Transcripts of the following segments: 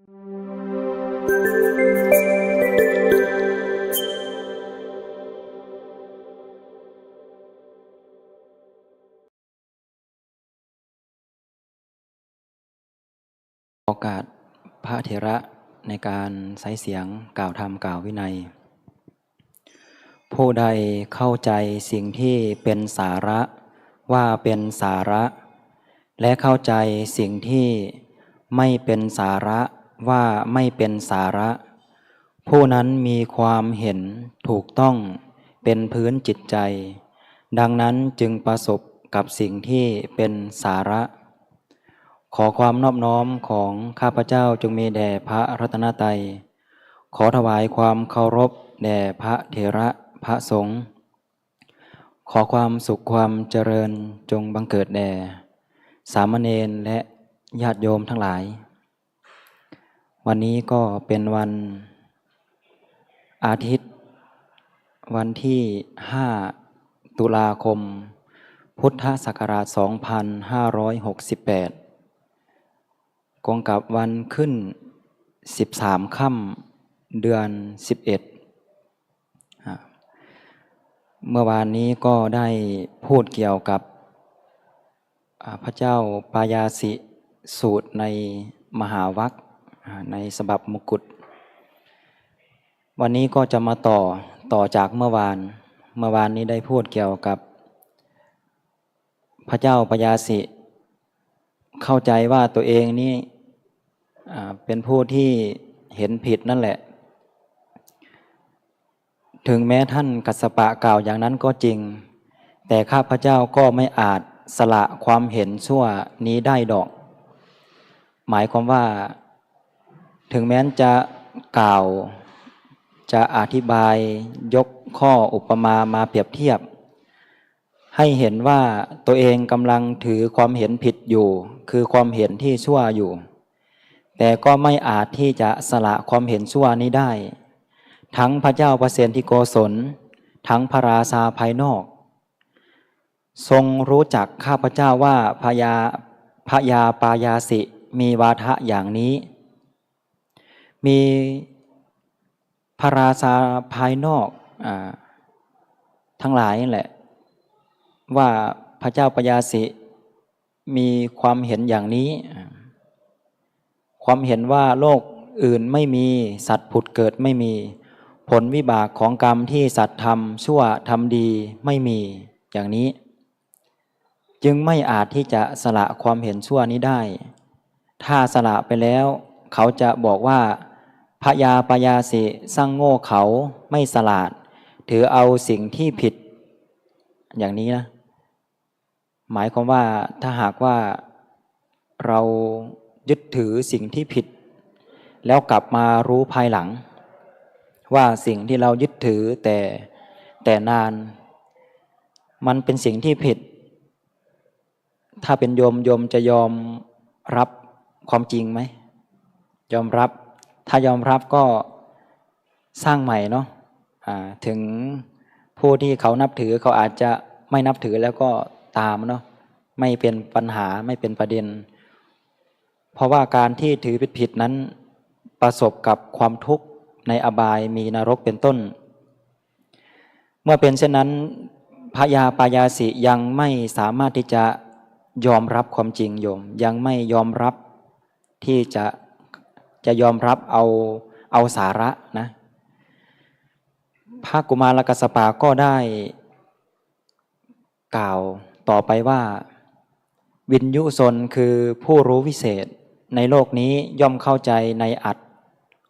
โอกาสพระเถระในการใช้เสียงกล่าวธรรมกล่าววินัยผู้ใดเข้าใจสิ่งที่เป็นสาระว่าเป็นสาระและเข้าใจสิ่งที่ไม่เป็นสาระว่าไม่เป็นสาระผู้นั้นมีความเห็นถูกต้องเป็นพื้นจิตใจดังนั้นจึงประสบกับสิ่งที่เป็นสาระขอความนอบน้อมของข้าพเจ้าจงมีแด่พระรัตนตรัยขอถวายความเคารพแด่พระเถระพระสงฆ์ขอความสุขความเจริญจงบังเกิดแด่สามเณรและญาติโยมทั้งหลายวันนี้ก็เป็นวันอาทิตย์วันที่5ตุลาคมพุทธศักราช2568ตรงกับวันขึ้น13ค่ำเดือน11เมื่อวานนี้ก็ได้พูดเกี่ยวกับพระเจ้าปายาสิสูตรในมหาวรรคในฉบับมกุฏวันนี้ก็จะมาต่อจากเมื่อวานนี้ได้พูดเกี่ยวกับพระเจ้าปายาสิเข้าใจว่าตัวเองนี่เป็นผู้ที่เห็นผิดนั่นแหละถึงแม้ท่านกัสสปะกล่าวอย่างนั้นก็จริงแต่ข้าพเจ้าก็ไม่อาจสละความเห็นชั่วนี้ได้ดอกหมายความว่าถึงแม้จะกล่าวจะอธิบายยกข้ออุปมามาเปรียบเทียบให้เห็นว่าตัวเองกำลังถือความเห็นผิดอยู่คือความเห็นที่ชั่วอยู่แต่ก็ไม่อาจที่จะสละความเห็นชั่วนี้ได้ทั้งพระเจ้าประเสนที่โกศลทั้งพระราชาภายนอกทรงรู้จักข้าพเจ้าว่าพยาปายาสิมีวาทะอย่างนี้มีพระราชาภายนอกทั้งหลายนั่นแหละว่าพระเจ้าปายาสิมีความเห็นอย่างนี้ความเห็นว่าโลกอื่นไม่มีสัตว์ผุดเกิดไม่มีผลวิบากของกรรมที่สัตว์ทำชั่วทำดีไม่มีอย่างนี้จึงไม่อาจที่จะสละความเห็นชั่วนี้ได้ถ้าสละไปแล้วเขาจะบอกว่าพยาปายาสิสร้างโง่เขาไม่สลาดถือเอาสิ่งที่ผิดอย่างนี้นะหมายความว่าถ้าหากว่าเรายึดถือสิ่งที่ผิดแล้วกลับมารู้ภายหลังว่าสิ่งที่เรายึดถือแต่นานมันเป็นสิ่งที่ผิดถ้าเป็นโยมจะยอมรับความจริงไหมยอมรับถ้ายอมรับก็สร้างใหม่เนาะถึงผู้ที่เขานับถือเขาอาจจะไม่นับถือแล้วก็ตามเนาะไม่เป็นปัญหาไม่เป็นประเด็นเพราะว่าการที่ถือผิดนั้นประสบกับความทุกข์ในอบายมีนรกเป็นต้นเมื่อเป็นเช่นนั้นพยาปายาสิยังไม่สามารถที่จะยอมรับความจริงโยมยังไม่ยอมรับที่จะยอมรับเอาสาระนะพระกุมารกัสสปะก็ได้กล่าวต่อไปว่าวินยุชนคือผู้รู้วิเศษในโลกนี้ย่อมเข้าใจในอัต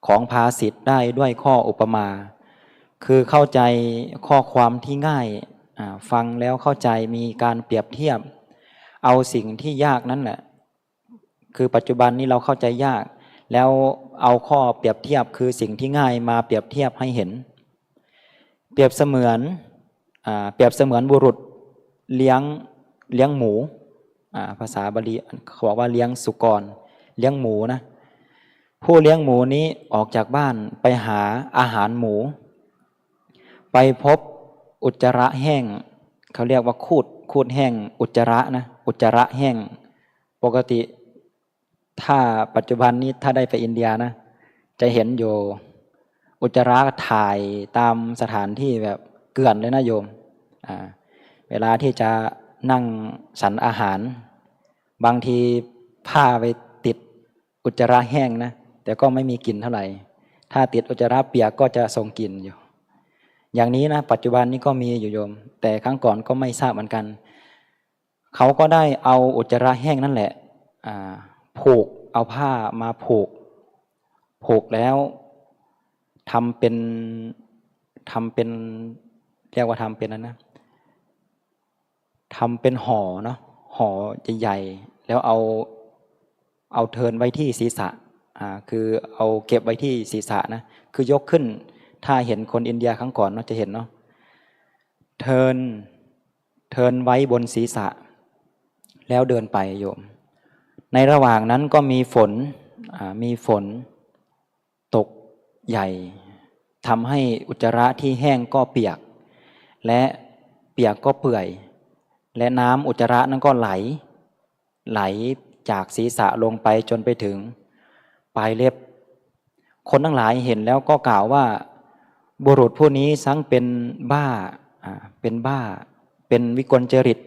ของภาษิตได้ด้วยข้ออุปมาคือเข้าใจข้อความที่ง่ายฟังแล้วเข้าใจมีการเปรียบเทียบเอาสิ่งที่ยากนั่นแหละคือปัจจุบันนี้เราเข้าใจยากแล้วเอาข้อเปรียบเทียบคือสิ่งที่ง่ายมาเปรียบเทียบให้เห็นเปรียบเสมือนบุรุษเลี้ยงหมูภาษาบาลีเขาบอกว่าเลี้ยงสุกรเลี้ยงหมูนะผู้เลี้ยงหมูนี้ออกจากบ้านไปหาอาหารหมูไปพบอุจจาระแห้งเขาเรียกว่าคูดแห้งอุจจาระนะอุจจาระแห้งปกติ ถ้าปัจจุบันนี้ถ้าได้ไปอินเดียนะจะเห็นโยอุจจาระถ่ายตามสถานที่แบบเกลื่อนเลยนะโยมเวลาที่จะนั่งฉันอาหารบางทีผ้าไปติดอุจจาระแห้งนะแต่ก็ไม่มีกลิ่นเท่าไหร่ถ้าติดอุจจาระเปียกก็จะส่งกลิ่นอยู่อย่างนี้นะปัจจุบันนี้ก็มีอยู่โยมแต่ครั้งก่อนก็ไม่ทราบเหมือนกันเขาก็ได้เอาอุจจาระแห้งนั่นแหละผูกเอาผ้ามาผูกแล้วทำเป็นเรียกว่าทำเป็นนะทำเป็นห่อเนาะห่อใหญ่ๆแล้วเอาเทินไว้ที่ศีรษะคือเอาเก็บไว้ที่ศีรษะนะคือยกขึ้นถ้าเห็นคนอินเดียครั้งก่อนเนาะจะเห็นเนาะเทินไว้บนศีรษะแล้วเดินไปโยมในระหว่างนั้นก็มีฝนตกใหญ่ทำให้อุจจาระที่แห้งก็เปียกและเปียกก็เปื่อยและน้ำอุจจาระนั้นก็ไหลจากศีรษะลงไปจนไปถึงปลายเล็บคนทั้งหลายเห็นแล้วก็กล่าวว่าบุรุษผู้นี้ทั้งเป็นบ้าเป็นวิกลจริต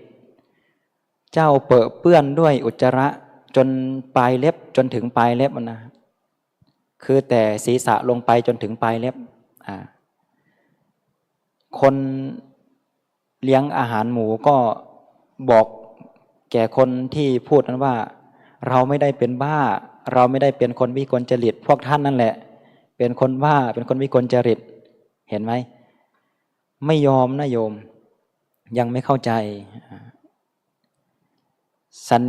เจ้าเปื้อนด้วยอุจจาระจนปลายเล็บจนถึงปลายเล็บนะคือแต่ศีรษะลงไปจนถึงปลายเล็บคนเลี้ยงอาหารหมูก็บอกแก่คนที่พูดนั้นว่าเราไม่ได้เป็นบ้าเราไม่ได้เป็นคนวิกลจริตพวกท่านนั่นแหละเป็นคนบ้าเป็นคนวิกลจริตเห็นไหมไม่ยอมนะโยมยังไม่เข้าใจสัน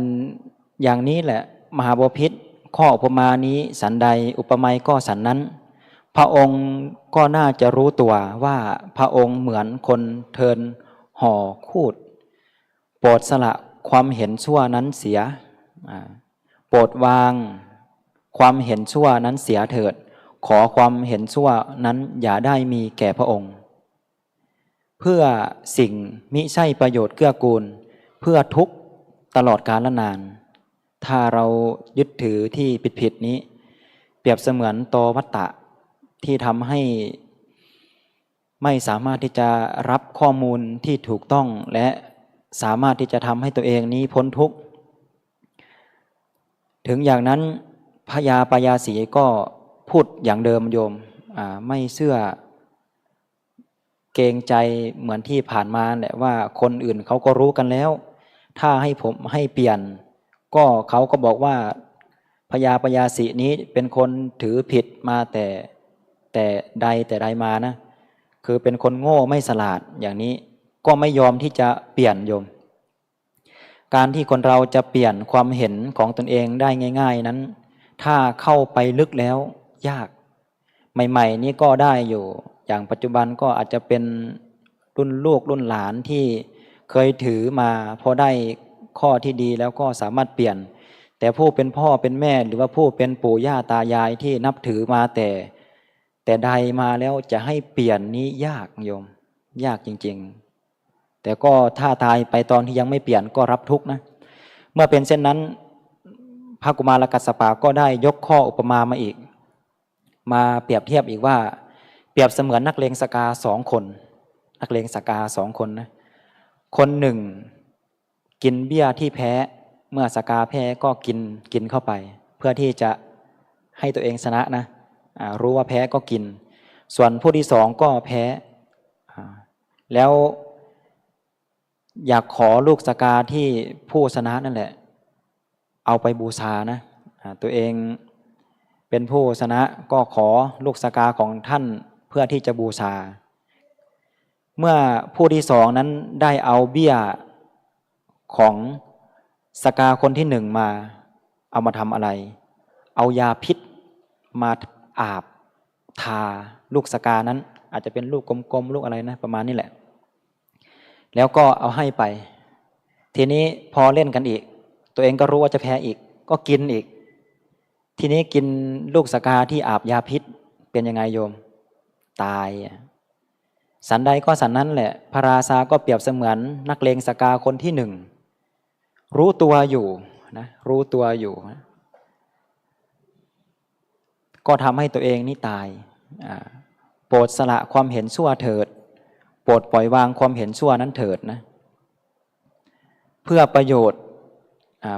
อย่างนี้แหละมหาบพิตรข้ออุปมานี้สันใดอุปไมยก็สันนั้นพระองค์ก็น่าจะรู้ตัวว่าพระองค์เหมือนคนเทินห่อคูดโปรดสละความเห็นชั่วนั้นเสียโปรดวางความเห็นชั่วนั้นเสียเถิดขอความเห็นชั่วนั้นอย่าได้มีแก่พระองค์เพื่อสิ่งมิใช่ประโยชน์เกื้อกูลเพื่อทุกข์ตลอดกาลนานถ้าเรายึดถือที่ผิดนี้เปรียบเสมือนตอวัตตะที่ทำให้ไม่สามารถที่จะรับข้อมูลที่ถูกต้องและสามารถที่จะทำให้ตัวเองนี้พ้นทุกข์ถึงอย่างนั้นพญาปยาสีก็พูดอย่างเดิมโยมไม่เชื่อเกรงใจเหมือนที่ผ่านมาแหละว่าคนอื่นเขาก็รู้กันแล้วถ้าให้ผมให้เปลี่ยนก็เขาก็บอกว่าพญาปยาสีนี้เป็นคนถือผิดมาแต่ใดมานะคือเป็นคนโง่ไม่ฉลาดอย่างนี้ก็ไม่ยอมที่จะเปลี่ยนโยมการที่คนเราจะเปลี่ยนความเห็นของตนเองได้ง่ายๆนั้นถ้าเข้าไปลึกแล้วยากใหม่ๆนี้ก็ได้อยู่อย่างปัจจุบันก็อาจจะเป็นรุ่นลูกรุ่นหลานที่เคยถือมาพอได้ข้อที่ดีแล้วก็สามารถเปลี่ยนแต่ผู้เป็นพ่อเป็นแม่หรือว่าผู้เป็นปู่ย่าตายายที่นับถือมาแต่ใดมาแล้วจะให้เปลี่ยนนี้ยากโยมยากจริงๆแต่ก็ถ้าตายไปตอนที่ยังไม่เปลี่ยนก็รับทุกข์นะเมื่อเป็นเช่นนั้นพระกุมารกัสสปะก็ได้ยกข้ออุปมามาอีกมาเปรียบเทียบอีกว่าเปรียบเสมือนนักเลงสกา2 คนนักเลงสกา2 คนนะคนหนึ่งกินเบี้ยที่แพ้เมื่อสกาแพ้ก็กินเข้าไปเพื่อที่จะให้ตัวเองชนะนะรู้ว่าแพ้ก็กินส่วนผู้ที่2ก็แพ้แล้วอยากขอลูกสกาที่ผู้ชนะนั่นแหละเอาไปบูชานะตัวเองเป็นผู้ชนะก็ขอลูกสกาของท่านเพื่อที่จะบูชาเมื่อผู้ที่2นั้นได้เอาเบี้ยของสกาคนที่1มาเอามาทำอะไรเอายาพิษมาอาบทาลูกสกานั้นอาจจะเป็นลูกกลมๆลูกอะไรนะประมาณนี้แหละแล้วก็เอาให้ไปทีนี้พอเล่นกันอีกตัวเองก็รู้ว่าจะแพ้อีกก็กินอีกทีนี้กินลูกสกาที่อาบยาพิษเป็นยังไงโยมตายสันใดก็สันนั้นแหละพระราชาก็เปรียบเสมือนนักเลงสกาคนที่1รู้ตัวอยู่นะรู้ตัวอยู่ ก็ทำให้ตัวเองนี่ตายโปรดสละความเห็นชั่วเถิดโปรดปล่อยวางความเห็นชั่วนั้นเถิดนะเพื่อประโยชน์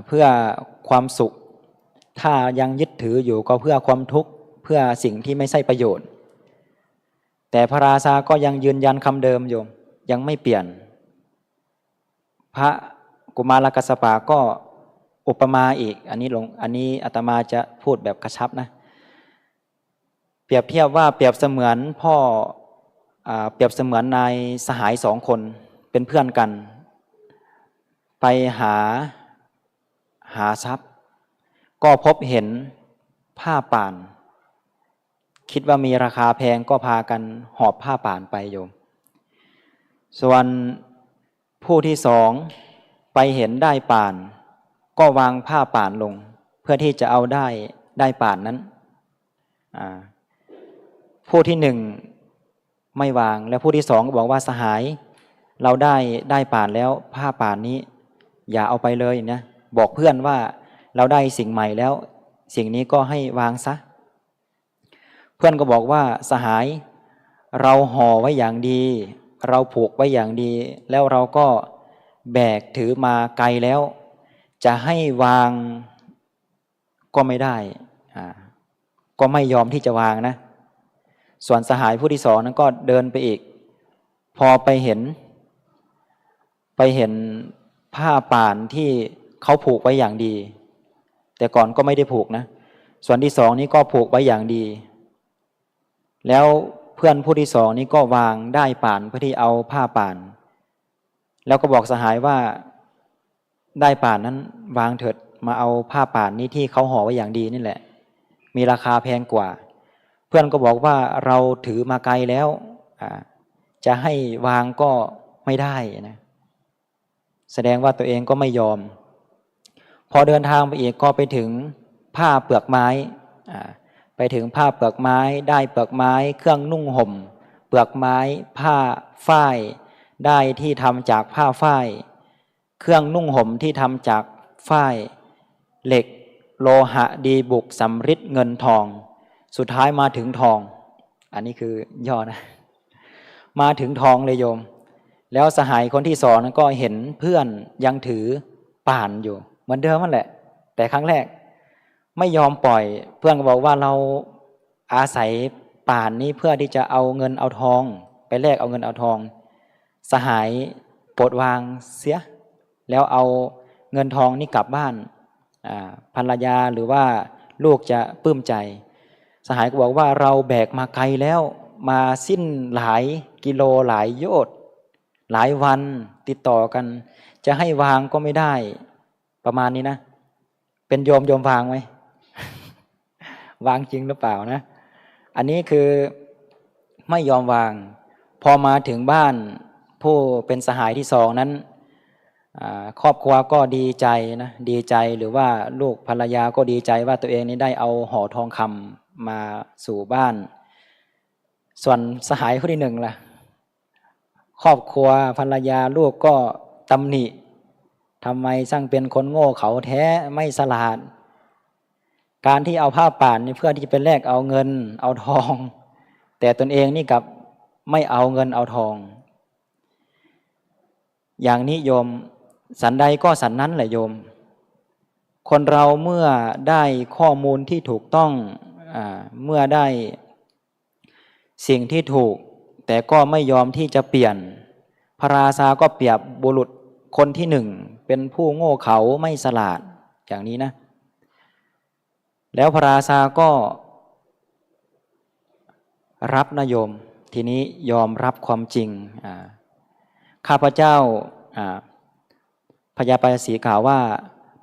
เพื่อความสุขถ้ายังยึดถืออยู่ก็เพื่อความทุกข์เพื่อสิ่งที่ไม่ใช่ประโยชน์แต่พระราชาก็ยังยืนยันคำเดิมโยมยังไม่เปลี่ยนพระกุมารกัสสปะก็อุปมาอีกอันนี้อาตมาจะพูดแบบกระชับนะเปรียบเทียบว่าเปรียบเสมือนพ่อเปรียบเสมือนนายสหาย2 คนเป็นเพื่อนกันไปหาทรัพย์ก็พบเห็นผ้าป่านคิดว่ามีราคาแพงก็พากันหอบผ้าป่านไปโยมส่วนผู้ที่2ไปเห็นได้ป่านก็วางผ้าป่านลงเพื่อที่จะเอาได้ป่านนั้นผู้ที่1ไม่วางและผู้ที่2ก็บอกว่าสหายเราได้ป่านแล้วผ้าป่านนี้อย่าเอาไปเลยนะบอกเพื่อนว่าเราได้สิ่งใหม่แล้วสิ่งนี้ก็ให้วางซะเพื่อนก็บอกว่าสหายเราห่อไว้อย่างดีเราผูกไว้อย่างดีแล้วเราก็แบกถือมาไกลแล้วจะให้วางก็ไม่ได้ก็ไม่ยอมที่จะวางนะส่วนสหายผู้ที่2นั้นก็เดินไปอีกพอไปเห็นผ้าป่านที่เขาผูกไว้อย่างดีแต่ก่อนก็ไม่ได้ผูกนะส่วนที่2นี้ก็ผูกไว้อย่างดีแล้วเพื่อนผู้ที่2นี้ก็วางได้ป่านเพื่อที่เอาผ้าป่านแล้วก็บอกสหายว่าได้ป่านนั้นวางเถิดมาเอาผ้าป่านนี้ที่เขาห่อไว้อย่างดีนี่แหละมีราคาแพงกว่าเพื่อนก็บอกว่าเราถือมาไกลแล้วจะให้วางก็ไม่ได้นะแสดงว่าตัวเองก็ไม่ยอมพอเดินทางไปอีกก็ไปถึงผ้าเปลือกไม้ไปถึงผ้าเปลือกไม้ได้เปลือกไม้เครื่องนุ่งห่มเปลือกไม้ผ้าฝ้ายได้ที่ทำจากผ้าฝ้ายเครื่องนุ่งห่มที่ทำจากฝ้ายเหล็กโลหะดีบุกสำริดเงินทองสุดท้ายมาถึงทองอันนี้คือย่อนะมาถึงทองเลยโยมแล้วสหายคนที่2นั้นก็เห็นเพื่อนยังถือป่านอยู่เหมือนเดิมนั่นแหละแต่ครั้งแรกไม่ยอมปล่อยเพื่อนก็บอกว่าเราอาศัยป่านนี้เพื่อที่จะเอาเงินเอาทองไปแลกเอาเงินเอาทองสหายโปรดวางเสียแล้วเอาเงินทองนี้กลับบ้านภรรยาหรือว่าลูกจะปลื้มใจสหายก็บอกว่าเราแบกมาไกลแล้วมาสิ้นหลายกิโลหลายโยชน์หลายวันติดต่อกันจะให้วางก็ไม่ได้ประมาณนี้นะเป็นโยมวางไหม วางจริงหรือเปล่านะอันนี้คือไม่ยอมวางพอมาถึงบ้านผู้เป็นสหายที่2นั้นครอบครัวก็ดีใจนะดีใจหรือว่าลูกภรรยาก็ดีใจว่าตัวเองนี้ได้เอาห่อทองคำมาสู่บ้านส่วนสหายผู้ที่1ล่ะครอบครัวภรรยาลูกก็ตำหนิทำไมช่างเป็นคนโง่เขาแท้ไม่ฉลาดการที่เอาผ้าป่านนี่เพื่อที่จะไปแลกเอาเงินเอาทองแต่ตนเองนี่กับไม่เอาเงินเอาทองอย่างนี้โยมสันใดก็สันนั้นแหละโยมคนเราเมื่อได้ข้อมูลที่ถูกต้องเมื่อได้สิ่งที่ถูกแต่ก็ไม่ยอมที่จะเปลี่ยนพระราชาก็เปรียบบุรุษคนที่1เป็นผู้โง่เขลาไม่ฉลาดอย่างนี้นะแล้วพระราชาก็รับนะโยมทีนี้ยอมรับความจริงข้าพเจ้าพญาปายสีกล่าวว่า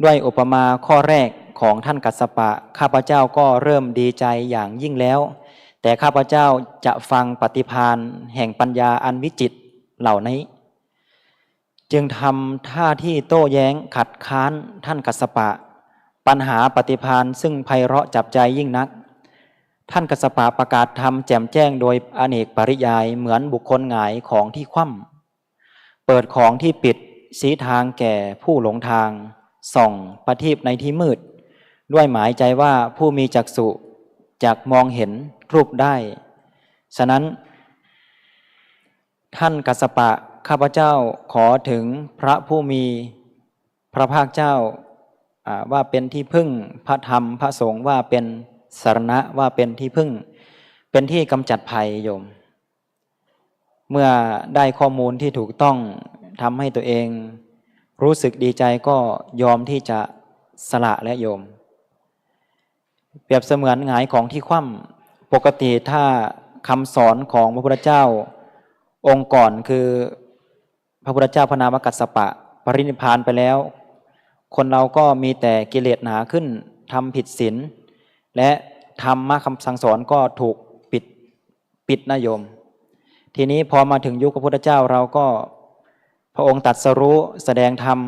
ด้วยอุปมาข้อแรกของท่านกัสสปะข้าพเจ้าก็เริ่มดีใจอย่างยิ่งแล้วแต่ข้าพเจ้าจะฟังปฏิภาณแห่งปัญญาอันวิจิตรเหล่านี้จึงทำท่าที่โต้แย้งขัดค้านท่านกัสสปะปัญหาปฏิภาณซึ่งไพเราะจับใจยิ่งนักท่านกัสสปะประกาศธรรมแจ่มแจ้งโดยอเนกปริยายเหมือนบุคคลหงายของที่คว่ำเปิดของที่ปิดชี้ทางแก่ผู้หลงทางส่องประทีปในที่มืดด้วยหมายใจว่าผู้มีจักษุ จากมองเห็นรูปได้ฉะนั้นท่านกัสสปะข้าพเจ้าขอถึงพระผู้มีพระภาคเจ้าว่าเป็นที่พึ่งพระธรรมพระสงฆ์ว่าเป็นสรณะว่าเป็นที่พึ่งเป็นที่กำจัดภัยโยมเมื่อได้ข้อมูลที่ถูกต้องทำให้ตัวเองรู้สึกดีใจก็ยอมที่จะสละและโยมเปรียบเสมือนหงายของที่คว่ำปกติถ้าคำสอนของพระพุทธเจ้าองค์ก่อนคือพระพุทธเจ้าพระนามกัสสปะปรินิพพานไปแล้วคนเราก็มีแต่กิเลสหนาขึ้นทำผิดศีลและธรรมะคำสั่งสอนก็ถูกปิดนะโยมทีนี้พอมาถึงยุคพระพุทธเจ้าเราก็พระองค์ตรัสรู้แสดงธรรม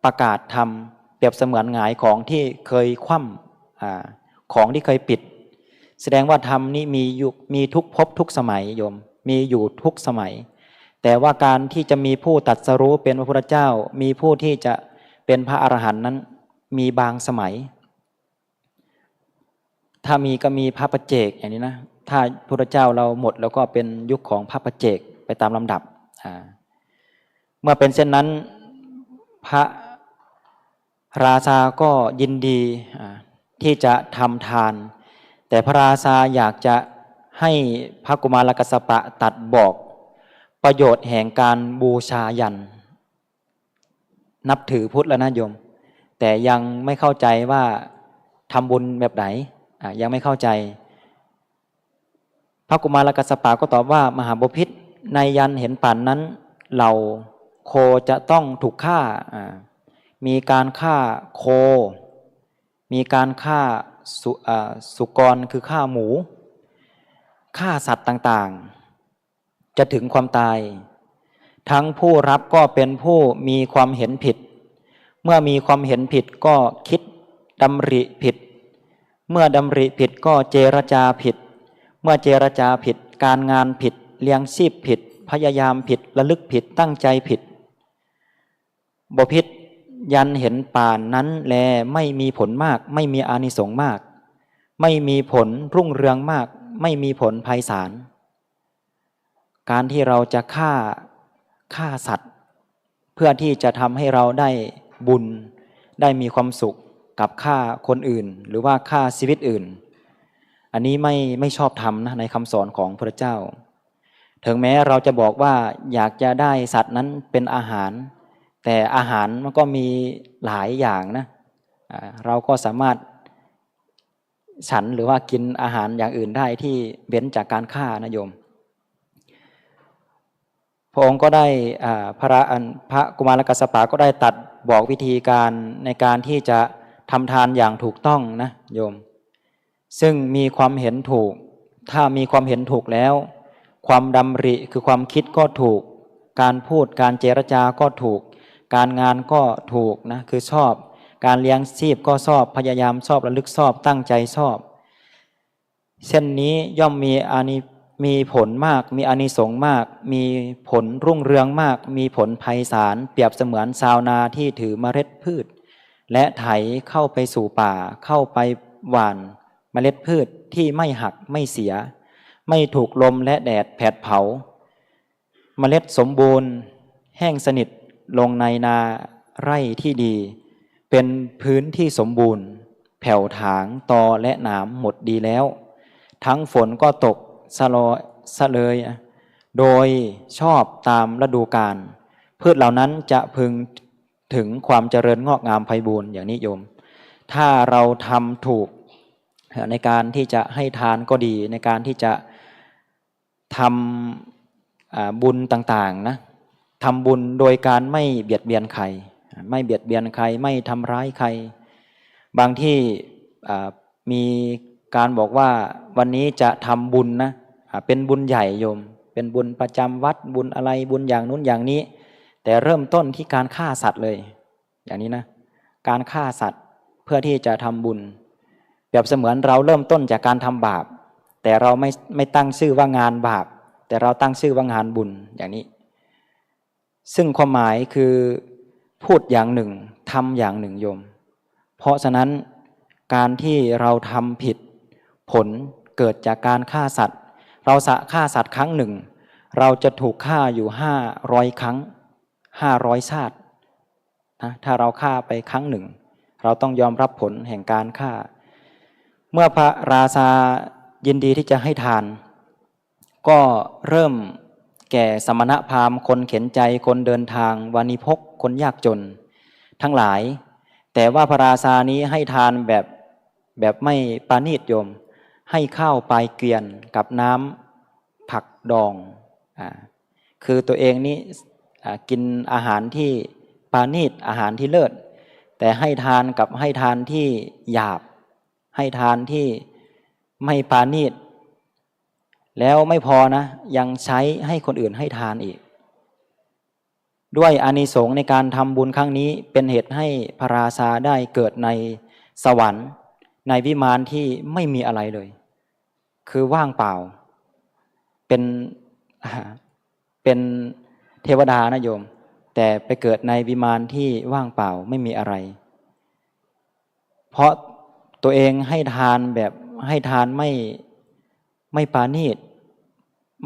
ประกาศธรรมเปรียบเสมือนหงายของที่เคยคว่ำของที่เคยปิดแสดงว่าธรรมนี้มีทุกภพทุกสมัยโยมมีอยู่ทุกสมัยแต่ว่าการที่จะมีผู้ตรัสรู้เป็นพระพุทธเจ้ามีผู้ที่จะเป็นพระอรหันต์นั้นมีบางสมัยถ้ามีก็มีพระปัจเจกอย่างนี้นะถ้าพระพุทธเจ้าเราหมดแล้วก็เป็นยุคของพระปัจเจกไปตามลำดับเมื่อเป็นเช่นนั้นพระราชาก็ยินดีที่จะทำทานแต่พระราชาอยากจะให้พระกุมารกัสสปะตัดบอกประโยชน์แห่งการบูชายัญนับถือพุทธแล้วนะโยมแต่ยังไม่เข้าใจว่าทำบุญแบบไหนยังไม่เข้าใจพระกุมารกัสสปะก็ตอบว่ามหาบพิตรในยันเห็นป่านนั้นเหล่าโคจะต้องถูกฆ่ามีการฆ่าโคมีการฆ่าสุกรคือฆ่าหมูฆ่าสัตว์ต่างๆจะถึงความตายทั้งผู้รับก็เป็นผู้มีความเห็นผิดเมื่อมีความเห็นผิดก็คิดดำริผิดเมื่อดำริผิดก็เจรจาผิดเมื่อเจรจาผิดการงานผิดเลี้ยงชีพผิดพยายามผิดระลึกผิดตั้งใจผิดบพิตรยันเห็นป่านนั้นแลไม่มีผลมากไม่มีอานิสงส์มากไม่มีผลรุ่งเรืองมากไม่มีผลไพศาลการที่เราจะฆ่าสัตว์เพื่อที่จะทำให้เราได้บุญได้มีความสุขกับฆ่าคนอื่นหรือว่าฆ่าชีวิตอื่นอันนี้ไม่ชอบธรรมนะในคำสอนของพระเจ้าถึงแม้เราจะบอกว่าอยากจะได้สัตว์นั้นเป็นอาหารแต่อาหารมันก็มีหลายอย่างนะเราก็สามารถฉันหรือว่ากินอาหารอย่างอื่นได้ที่เว้นจากการฆ่านะโยมพระองค์ก็ได้พระกุมารกัสสปะก็ได้ตัดบอกวิธีการในการที่จะทำทานอย่างถูกต้องนะโยมซึ่งมีความเห็นถูกถ้ามีความเห็นถูกแล้วความดำริคือความคิดก็ถูกการพูดการเจรจาก็ถูกการงานก็ถูกนะคือชอบการเลี้ยงชีพก็ชอบพยายามชอบระลึกชอบตั้งใจชอบเช่นนี้ย่อมมีผลมากมีอานิสงส์มากมีผลรุ่งเรืองมากมีผลไพศาลเปรียบเสมือนชาวนาที่ถือเมล็ดพืชและไถเข้าไปสู่ป่าเข้าไปหว่านเมล็ดพืชที่ไม่หักไม่เสียไม่ถูกลมและแดดแผดเผาเมล็ดสมบูรณ์แห้งสนิทลงในนาไร่ที่ดีเป็นพื้นที่สมบูรณ์แผ่วถางตอและหนามหมดดีแล้วทั้งฝนก็ตกสะเลยโดยชอบตามฤดูกาลพืชเหล่านั้นจะพึงถึงความเจริญงอกงามไพบูรณ์อย่างนี้โยมถ้าเราทำถูกในการที่จะให้ทานก็ดีในการที่จะทำบุญต่างๆนะทำบุญโดยการไม่เบียดเบียนใครไม่เบียดเบียนใครไม่ทำร้ายใครบางที่มีการบอกว่าวันนี้จะทำบุญนะเป็นบุญใหญ่โยมเป็นบุญประจำวัดบุญอะไรบุญอย่างนู้นอย่างนี้แต่เริ่มต้นที่การฆ่าสัตว์เลยอย่างนี้นะการฆ่าสัตว์เพื่อที่จะทำบุญเปรียบเสมือนเราเริ่มต้นจากการทำบาปแต่เราไม่ตั้งชื่อว่างานบาปแต่เราตั้งชื่อว่างานบุญอย่างนี้ซึ่งความหมายคือพูดอย่างหนึ่งทำอย่างหนึ่งโยมเพราะฉะนั้นการที่เราทำผิด ผลเกิดจากการฆ่าสัตว์เราฆ่าสัตว์ครั้งหนึ่งเราจะถูกฆ่าอยู่500 ครั้ง500 ชาตินะถ้าเราฆ่าไปครั้งหนึ่งเราต้องยอมรับผลแห่งการฆ่าเมื่อพระราชายินดีที่จะให้ทานก็เริ่มแก่สมณพราหมณ์คนเข็นใจคนเดินทางวานิพกคนยากจนทั้งหลายแต่ว่าพระราชานี้ให้ทานแบบไม่ปราณีตโยมให้ข้าวปลายเกวียนกับน้ำผักดองคือตัวเองนี่กินอาหารที่ปราณีตอาหารที่เลิศแต่ให้ทานกับให้ทานที่หยาบให้ทานที่ไม่ปราณีตแล้วไม่พอนะยังใช้ให้คนอื่นให้ทานอีกด้วยอานิสงส์ในการทำบุญครั้งนี้เป็นเหตุให้พระราชาได้เกิดในสวรรค์ในวิมานที่ไม่มีอะไรเลยคือว่างเปล่าเป็นเทวดานะโยมแต่ไปเกิดในวิมานที่ว่างเปล่าไม่มีอะไรเพราะตัวเองให้ทานแบบให้ทานไม่ปราณีต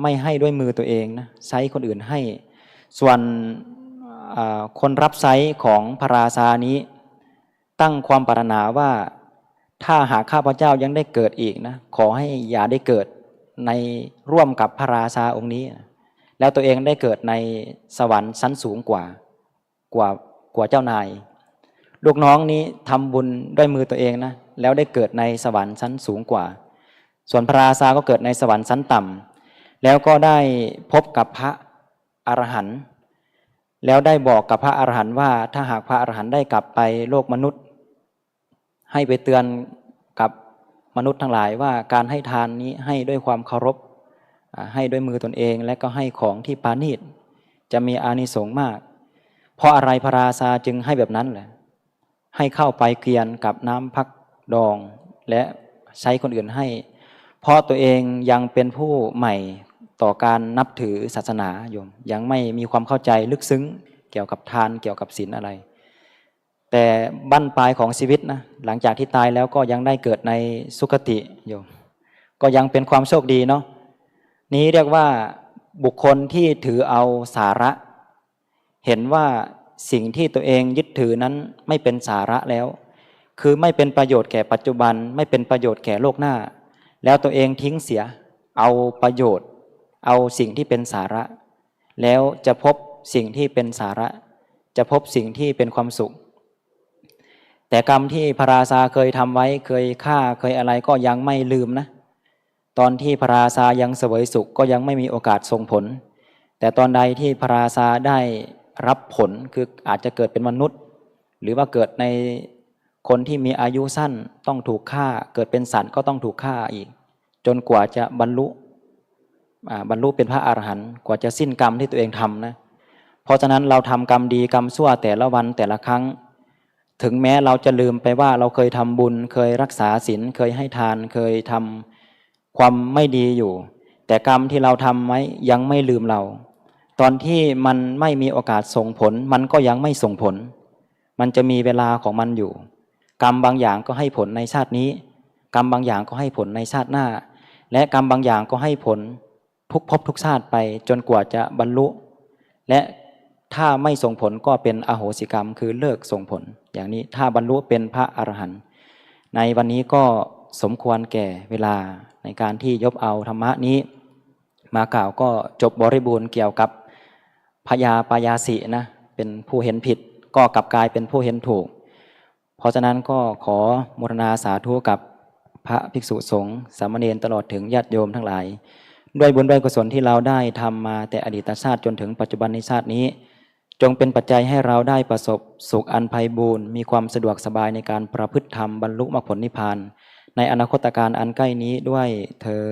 ไม่ให้ด้วยมือตัวเองนะใช้คนอื่นให้ส่วนคนรับใช้ของพระราชานี้ตั้งความปรารถนาว่าถ้าหากข้าพเจ้ายังได้เกิดอีกนะขอให้อย่าได้เกิดในร่วมกับพระราชาองค์นี้แล้วตัวเองได้เกิดในสวรรค์ชั้นสูงกว่าเจ้านายลูกน้องนี้ทำบุญด้วยมือตัวเองนะแล้วได้เกิดในสวรรค์ชั้นสูงกว่าส่วนพระราชาก็เกิดในสวรรค์ชั้นต่ำแล้วก็ได้พบกับพระอรหันต์แล้วได้บอกกับพระอรหันต์ว่าถ้าหากพระอรหันต์ได้กลับไปโลกมนุษย์ให้ไปเตือนกับมนุษย์ทั้งหลายว่าการให้ทานนี้ให้ด้วยความเคารพให้ด้วยมือตนเองและก็ให้ของที่ปราณีตจะมีอานิสงส์มากเพราะอะไรพระราชาจึงให้แบบนั้นแหละให้เข้าไปเกลียนกับน้ำพักดองและใช้คนอื่นให้เพราะตัวเองยังเป็นผู้ใหม่ต่อการนับถือศาสนาโยมยังไม่มีความเข้าใจลึกซึ้งเกี่ยวกับทานเกี่ยวกับศีลอะไรแต่บั้นปลายของชีวิตนะหลังจากที่ตายแล้วก็ยังได้เกิดในสุคติโยมก็ยังเป็นความโชคดีเนาะนี้เรียกว่าบุคคลที่ถือเอาสาระเห็นว่าสิ่งที่ตัวเองยึดถือนั้นไม่เป็นสาระแล้วคือไม่เป็นประโยชน์แก่ปัจจุบันไม่เป็นประโยชน์แก่โลกหน้าแล้วตัวเองทิ้งเสียเอาประโยชน์เอาสิ่งที่เป็นสาระแล้วจะพบสิ่งที่เป็นสาระจะพบสิ่งที่เป็นความสุขแต่กรรมที่พระราชาเคยทำไว้เคยฆ่าเคยอะไรก็ยังไม่ลืมนะตอนที่พระราชายังเสวยสุขก็ยังไม่มีโอกาสส่งผลแต่ตอนใดที่พระราชาได้รับผลคืออาจจะเกิดเป็นมนุษย์หรือว่าเกิดในคนที่มีอายุสั้นต้องถูกฆ่าเกิดเป็นสัตว์ก็ต้องถูกฆ่าอีกจนกว่าจะบรรลุเป็นพระอรหันต์กว่าจะสิ้นกรรมที่ตัวเองทำนะเพราะฉะนั้นเราทำกรรมดีกรรมชั่วแต่ละวันแต่ละครั้งถึงแม้เราจะลืมไปว่าเราเคยทำบุญเคยรักษาศีลเคยให้ทานเคยทำความไม่ดีอยู่แต่กรรมที่เราทำไว้ยังไม่ลืมเราตอนที่มันไม่มีโอกาสส่งผลมันก็ยังไม่ส่งผลมันจะมีเวลาของมันอยู่กรรมบางอย่างก็ให้ผลในชาตินี้กรรมบางอย่างก็ให้ผลในชาติหน้าและกรรมบางอย่างก็ให้ผลทุกภพทุกชาติไปจนกว่าจะบรรลุและถ้าไม่ส่งผลก็เป็นอโหสิกรรมคือเลิกส่งผลอย่างนี้ถ้าบรรลุเป็นพระอรหันต์ในวันนี้ก็สมควรแก่เวลาในการที่ยกเอาธรรมะนี้มากล่าวก็จบบริบูรณ์เกี่ยวกับพยาปายาสินะเป็นผู้เห็นผิดก็กลับกลายเป็นผู้เห็นถูกเพราะฉะนั้นก็ขอโมทนาสาธุกับพระภิกษุสงฆ์สามเณรตลอดถึงญาติโยมทั้งหลายด้วยบุญด้วยกุศลที่เราได้ทำมาแต่อดีตชาติจนถึงปัจจุบันในชาตินี้จงเป็นปัจจัยให้เราได้ประสบสุขอันไพบูรณ์มีความสะดวกสบายในการประพฤติธรรมบรรลุมรรคผลนิพพานในอนาคตการอันใกล้นี้ด้วยเธอ